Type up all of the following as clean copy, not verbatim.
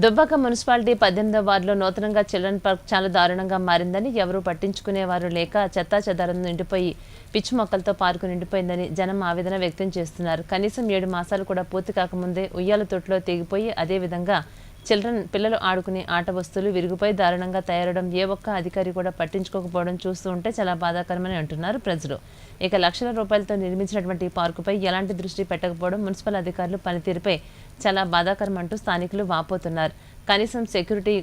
Dubbaka municipality 18వ వార్డులో నూతనంగా children park చాలా దారుణంగా మారిందని, ఎవరూ పట్టించుకునేవారు లేక చెత్తాచెదారం నిండిపోయి పిచ్చి మొక్కలతో పార్కు నిండిపోయిందని జనం ఆవేదన వ్యక్తం చేస్తున్నారు. కనీసం 7 మాసాలు కూడా పూర్తి కాకముందే ఉయ్యాల తొట్టులో తెగిపోయి, అదేవిధంగా పిల్లలు ఆడుకునే ఆట వస్తువులు విరిగిపోయి దారుణంగా తయారవడం, ఏ ఒక్క అధికారి కూడా పట్టించుకోకపోవడం చూస్తూ ఉంటే చాలా బాధాకరమని అంటున్నారు ప్రజలు. ఇక లక్షల రూపాయలతో నిర్మించినటువంటి పార్కుపై ఎలాంటి దృష్టి పెట్టకపోవడం మున్సిపల్ అధికారులు పనితీరుపై చాలా బాధాకరం అంటూ స్థానికులు వాపోతున్నారు. కనీసం సెక్యూరిటీ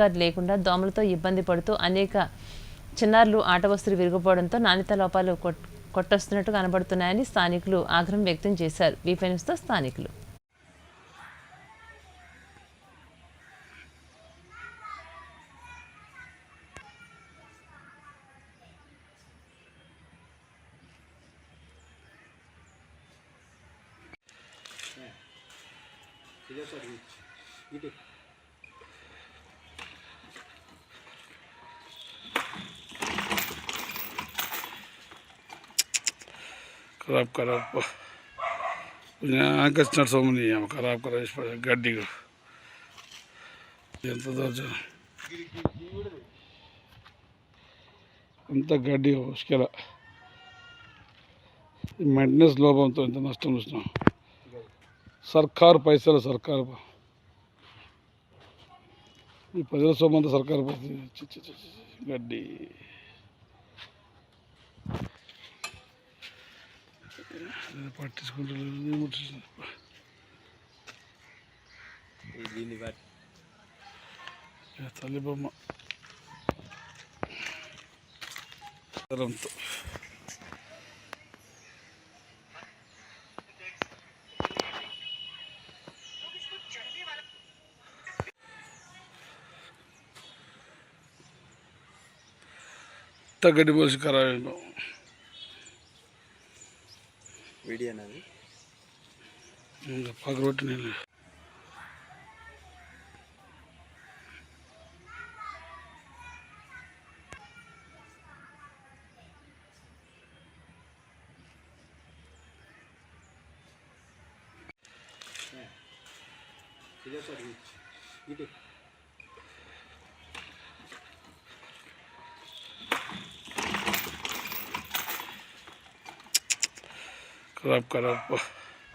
గార్డు లేకుండా దోమలతో ఇబ్బంది పడుతూ అనేక చిన్నారులు ఆట వస్తువులు విరిగిపోవడంతో నాణ్యత లోపాలు కొట్టొస్తున్నట్టు కనబడుతున్నాయని స్థానికులు ఆగ్రహం వ్యక్తం చేశారు. వీపై న్యూస్తో స్థానికులు. खराब यहाँ का सोमनी खराब गड्डी अंत गड्डी उसके मेंटेनेंस लोपम तो इंत नष्ट चूसा सरकार पैसा सरकार प्रजल सोम सरकार गड्डी పట్టించుకుంటూ తల్లి బొమ్మ గడ్డి పోసి ఖరాబ్ वीडियो नादी पगरोटी नहीं खराब